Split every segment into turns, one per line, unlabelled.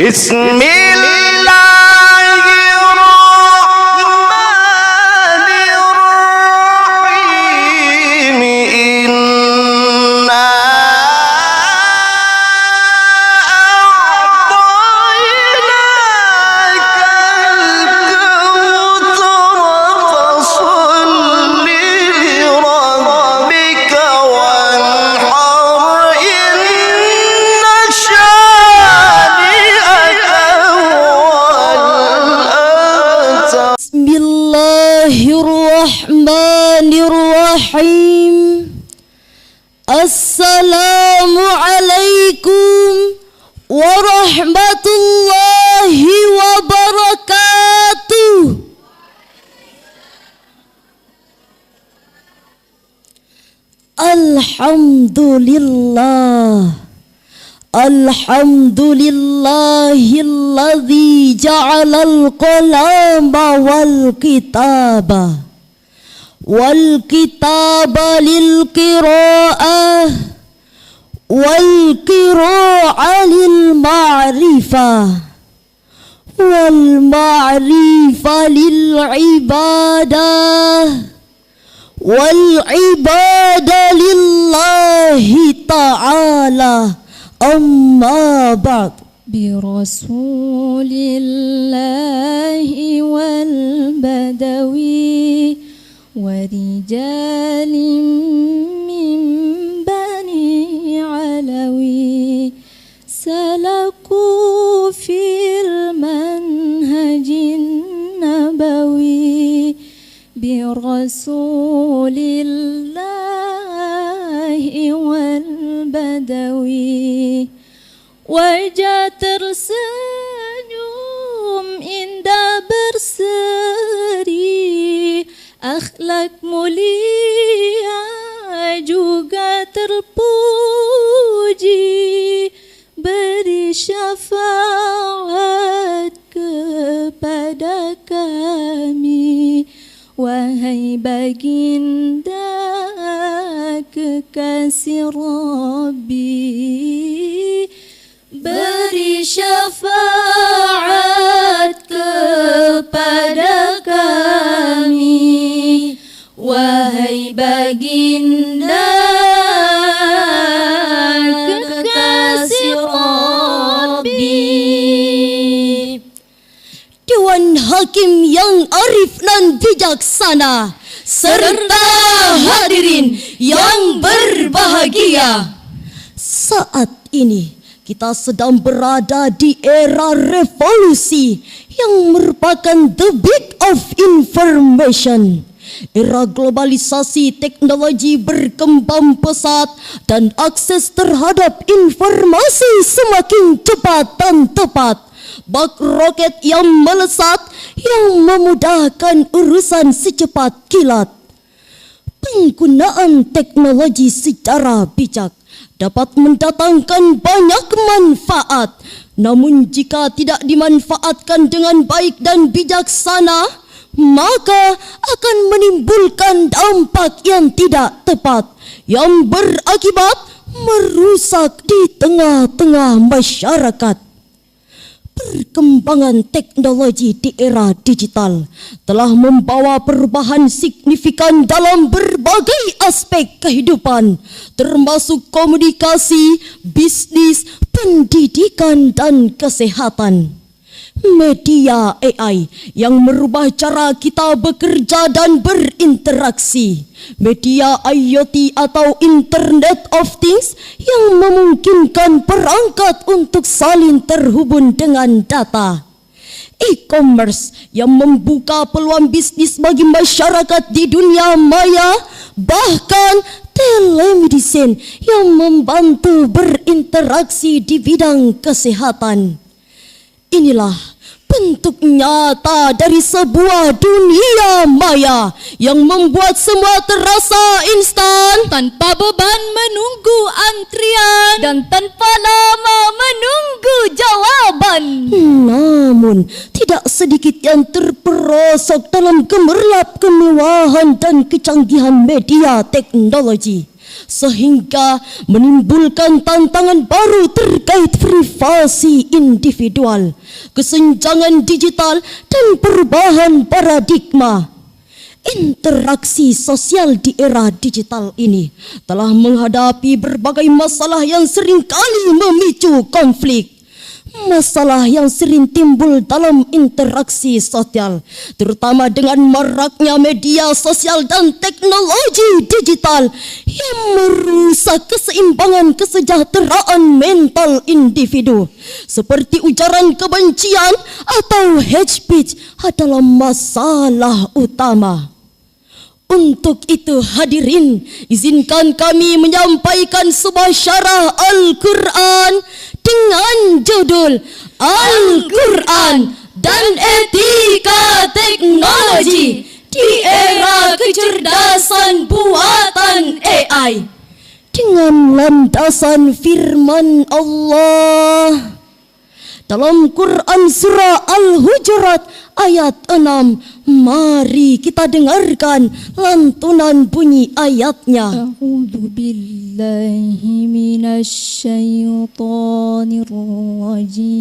Bismillahirrahmanirrahim. Inna a'tainakal fasholli lirabbika wanhar. Inna syani'aka huwal abtar.
Bismillahirrahmanirrahim. Assalamualaikum warahmatullahi wabarakatuh. Alhamdulillah. Alhamdulillahilladzi ja'alal qalama wal kitaba lil qira'ah wal qira'ah lil ma'rifah wal ma'rifah lil ibadah wal ibadah lillahi ta'ala. Amma ba'd. Birasulillahi wal badawi wa rijalin min bani alawi salaku fil manhajin nabawi. Birasulillahi wal badawi wajah tersenyum indah berseri, akhlak mulia juga terpuji. Beri syafaat kepada kami, wahai baginda kekasih Rabbi. Beri syafaat kepada kami, wahai baginda kekasih Rabbi. Dewan Hakim yang arif dan bijaksana, serta hadirin yang berbahagia. Saat ini kita sedang berada di era revolusi yang merupakan the peak of information. Era globalisasi teknologi berkembang pesat dan akses terhadap informasi semakin cepat dan tepat. Bak roket yang melesat yang memudahkan urusan secepat kilat. Penggunaan teknologi secara bijak dapat mendatangkan banyak manfaat. Namun jika tidak dimanfaatkan dengan baik dan bijaksana, maka akan menimbulkan dampak yang tidak tepat yang berakibat merusak di tengah-tengah masyarakat. Perkembangan teknologi di era digital telah membawa perubahan signifikan dalam berbagai aspek kehidupan, termasuk komunikasi, bisnis, pendidikan, dan kesehatan. Media AI yang merubah cara kita bekerja dan berinteraksi. Media IoT atau Internet of Things yang memungkinkan perangkat untuk saling terhubung dengan data. E-commerce yang membuka peluang bisnis bagi masyarakat di dunia maya. Bahkan telemedicine yang membantu berinteraksi di bidang kesehatan. Inilah bentuk nyata dari sebuah dunia maya yang membuat semua terasa instan, tanpa beban menunggu antrian dan tanpa lama menunggu jawaban. Namun tidak sedikit yang terperosok dalam gemerlap kemewahan dan kecanggihan media teknologi. sehingga menimbulkan tantangan baru terkait privasi individual, kesenjangan digital dan perubahan paradigma. Interaksi sosial di era digital ini telah menghadapi berbagai masalah yang seringkali memicu konflik. Masalah yang sering timbul dalam interaksi sosial, terutama dengan maraknya media sosial dan teknologi digital yang merusak keseimbangan kesejahteraan mental individu, seperti ujaran kebencian atau hate speech adalah masalah utama. Untuk itu hadirin, izinkan kami menyampaikan sebuah syarah Al-Quran dengan judul Al-Quran dan Etika Teknologi di Era Kecerdasan Buatan AI, dengan landasan firman Allah dalam Quran Surah Al-Hujurat ayat 6. Mari kita dengarkan lantunan bunyi ayatnya.
A'udzu billahi minasy syaithanir rajim.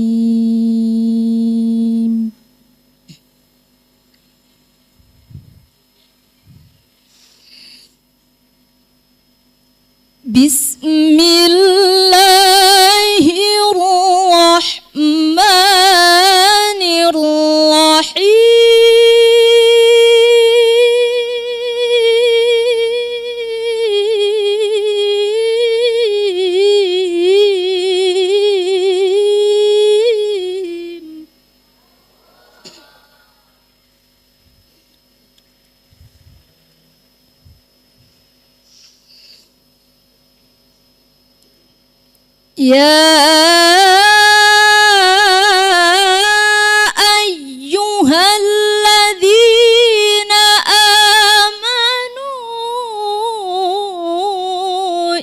Bismillahirrahmanirrahim. Ya ayyuhalladzina amanu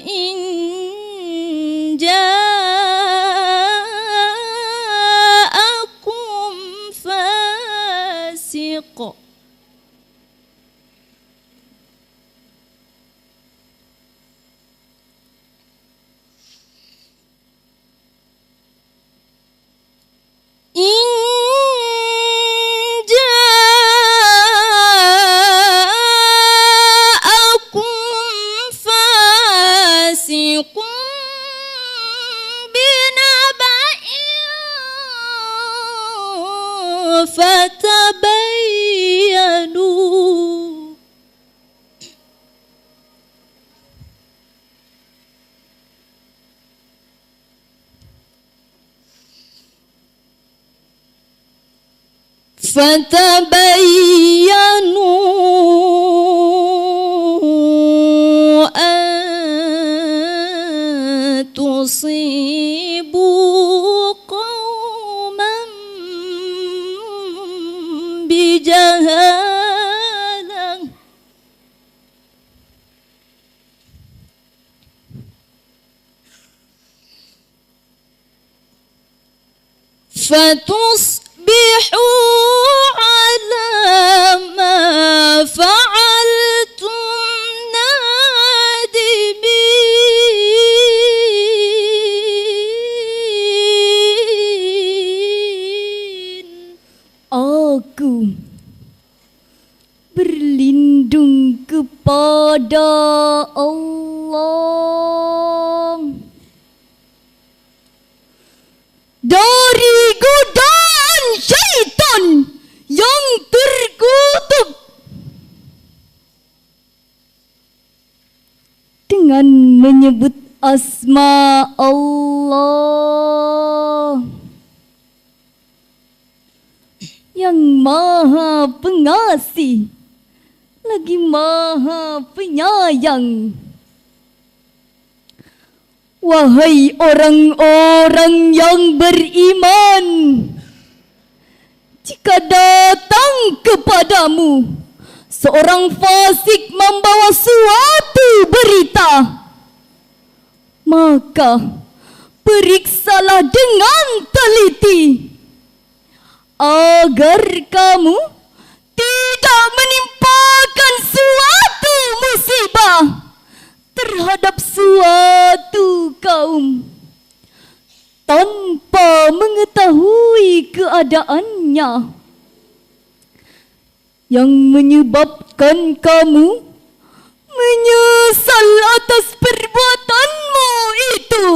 in ja'akum fasiq fatabayyanu an tusibu qauman bijahalah fatusbihu ala ma fa'altum nadimin. Aku berlindung kepada Allah dari godaan syaitan yang terkutuk. Dengan menyebut asma Allah yang Maha Pengasih lagi Maha Penyayang. Wahai orang-orang yang beriman, jika datang kepadamu seorang fasik membawa suatu berita, maka periksalah dengan teliti agar kamu tidak menimpakan suatu musibah terhadap suatu kaum tanpa mengetahui keadaannya, yang menyebabkan kamu menyesal atas perbuatanmu itu.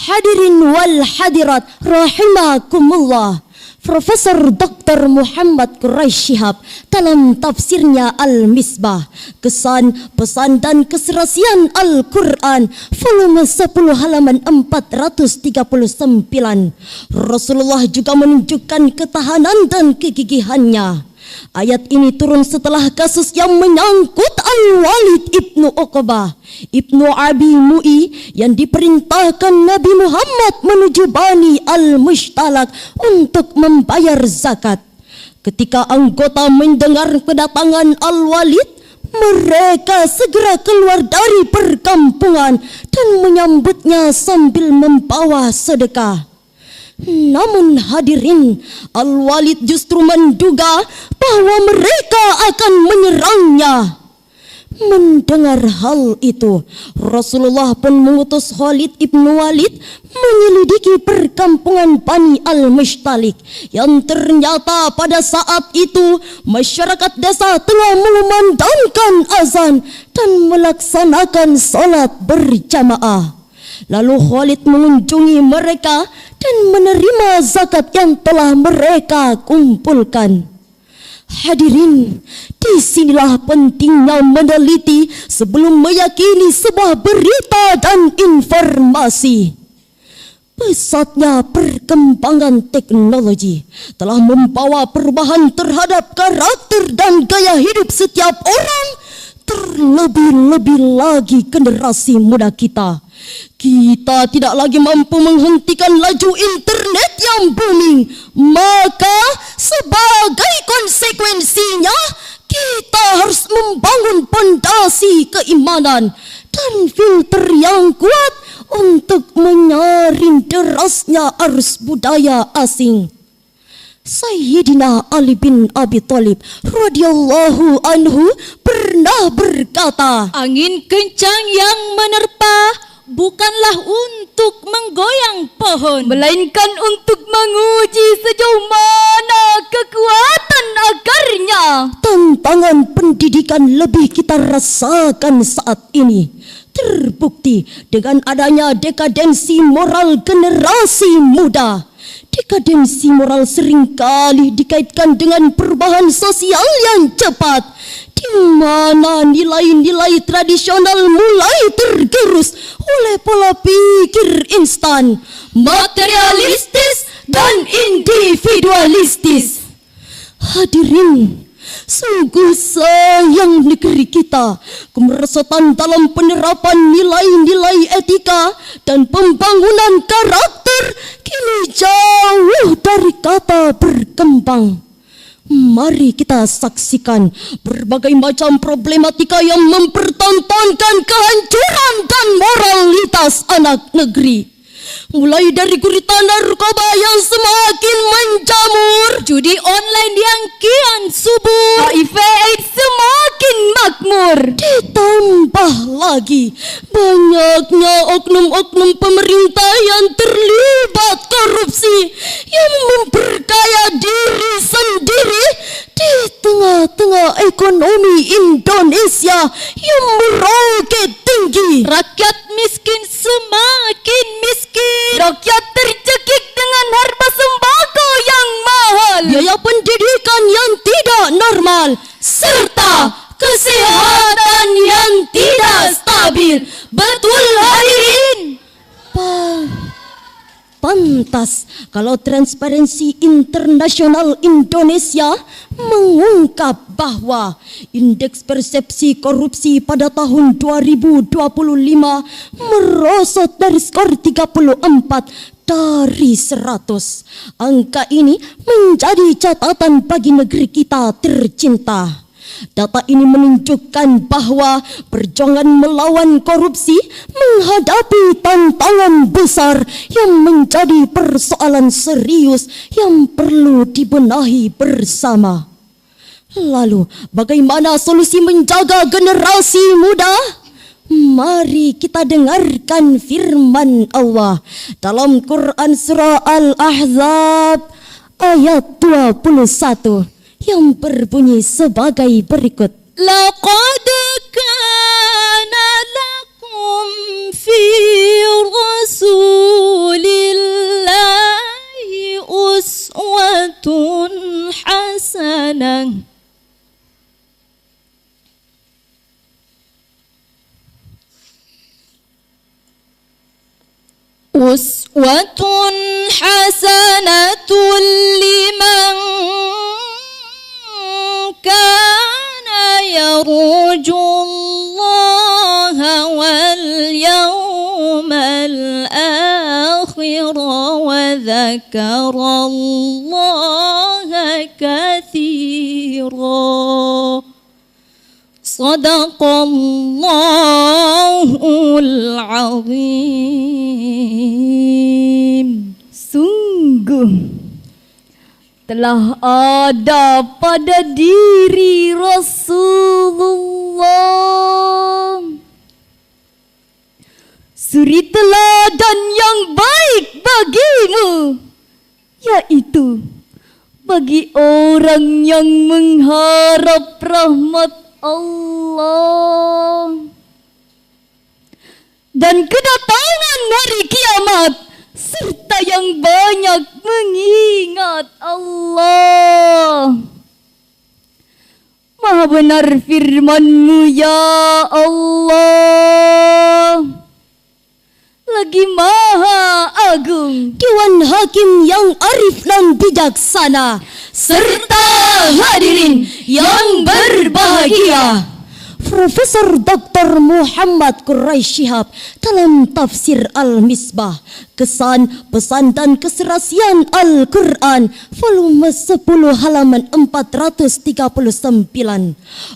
Hadirin wal hadirat rahimakumullah. Profesor Dr. Muhammad Quraisy Shihab dalam tafsirnya Al-Misbah, kesan, pesan dan keserasian Al-Quran, volume 10 halaman 439. Rasulullah juga menunjukkan ketahanan dan kegigihannya. Ayat ini turun setelah kasus yang menyangkut Al-Walid ibnu Uqbah ibnu Abi Mu'i yang diperintahkan Nabi Muhammad menuju Bani Al-Mustalak untuk membayar zakat. Ketika anggota mendengar kedatangan Al-Walid, mereka segera keluar dari perkampungan dan menyambutnya sambil membawa sedekah. Namun hadirin, Al-Walid justru menduga bahwa mereka akan menyerangnya. Mendengar hal itu, Rasulullah pun mengutus Khalid ibnu Walid menyelidiki perkampungan Bani Al-Mushtalik, yang ternyata pada saat itu masyarakat desa tengah mengumandangkan azan dan melaksanakan salat berjamaah. Lalu Khalid mengunjungi mereka dan menerima zakat yang telah mereka kumpulkan. Hadirin, disinilah pentingnya meneliti sebelum meyakini sebuah berita dan informasi. Pesatnya perkembangan teknologi telah membawa perubahan terhadap karakter dan gaya hidup setiap orang, terlebih-lebih lagi generasi muda kita. Kita tidak lagi mampu menghentikan laju internet yang booming, maka sebagai konsekuensinya kita harus membangun pondasi keimanan dan filter yang kuat untuk menyaring derasnya arus budaya asing. Sayyidina Ali bin Abi Thalib radhiyallahu anhu pernah berkata,
Angin kencang yang menerpa bukanlah untuk menggoyang pohon, melainkan untuk menguji sejauh mana kekuatan akarnya.
Tantangan pendidikan lebih kita rasakan saat ini. Terbukti dengan adanya dekadensi moral generasi muda. Dekadensi moral seringkali dikaitkan dengan perubahan sosial yang cepat, di mana nilai-nilai tradisional mulai tergerus oleh pola pikir instan, materialistis dan individualistis. Hadirin, sungguh sayang negeri kita, kemerosotan dalam penerapan nilai-nilai etika dan pembangunan karakter kini jauh dari kata berkembang. Mari kita saksikan berbagai macam problematika yang mempertontonkan kehancuran dan moralitas anak negeri. Mulai dari gurita narkoba yang semakin menjamur,
judi online yang kian subur, HIV/AIDS semakin makmur,
ditambah lagi banyaknya oknum-oknum pemerintah yang terlibat korupsi, yang memperkaya diri sendiri di tengah-tengah ekonomi Indonesia yang meroket tinggi.
Rakyat miskin semakin miskin, rakyat tercekik dengan harga sembako yang mahal,
biaya pendidikan yang tidak normal,
serta kesehatan yang tidak stabil. Betul hadirin?
Pantas kalau Transparency International Indonesia mengungkap bahwa indeks persepsi korupsi pada tahun 2025 merosot dari skor 34 dari 100. Angka ini menjadi catatan bagi negeri kita tercinta. Data ini menunjukkan bahwa perjuangan melawan korupsi menghadapi tantangan besar yang menjadi persoalan serius yang perlu dibenahi bersama. Lalu, bagaimana solusi menjaga generasi muda? Mari kita dengarkan firman Allah dalam Quran surah Al-Ahzab ayat 21 yang berbunyi sebagai berikut.
لقد كان لكم في رسول الله أسوة حسنة أسوة حسنة لمن كان يرجو الله واليوم الآخر وذكر الله كثيرا صدق الله العظيم. Sungguh telah ada pada diri Rasulullah suri teladan yang baik bagimu, yaitu bagi orang yang mengharap rahmat Allah dan kedatangan hari kiamat, serta yang banyak mengingat Allah. Maha benar firman-Mu ya Allah, lagi maha agung
Dewan Hakim yang arif dan bijaksana,
serta hadirin yang berbahagia.
Profesor Dr. Muhammad Quraisy Shihab dalam tafsir Al-Misbah, kesan, pesan dan keserasian Al-Quran, volume 10 halaman 439.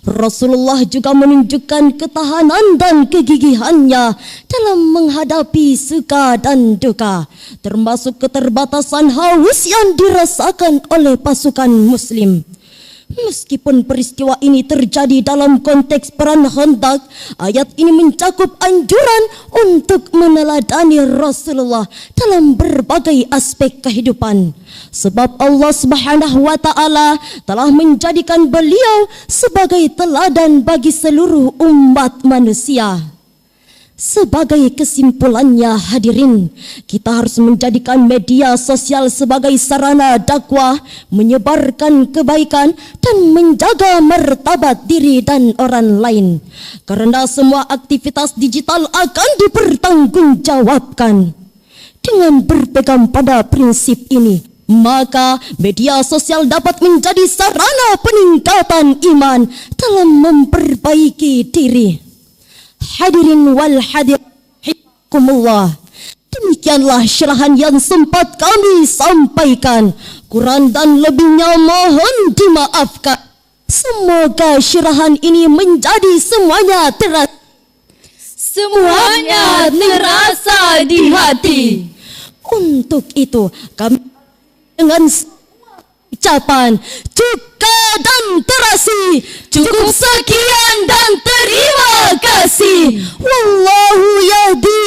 Rasulullah juga menunjukkan ketahanan dan kegigihannya dalam menghadapi suka dan duka, termasuk keterbatasan haus yang dirasakan oleh pasukan muslim. Meskipun peristiwa ini terjadi dalam konteks perang Khandaq, ayat ini mencakup anjuran untuk meneladani Rasulullah dalam berbagai aspek kehidupan. Sebab Allah Subhanahu wa taala telah menjadikan beliau sebagai teladan bagi seluruh umat manusia. Sebagai kesimpulannya hadirin, kita harus menjadikan media sosial sebagai sarana dakwah, menyebarkan kebaikan dan menjaga martabat diri dan orang lain. Karena semua aktivitas digital akan dipertanggungjawabkan. Dengan berpegang pada prinsip ini, maka media sosial dapat menjadi sarana peningkatan iman dalam memperbaiki diri. Hadirin wal hadiratkumullah, demikianlah syarahan yang sempat kami sampaikan. Kurang dan lebihnya mohon dimaafkan. Semoga syarahan ini menjadi semuanya terasa di hati. Untuk itu kami dengan ucapan cuka dan terasi, cukup sekian dan terima kasih. Wallahu yahdi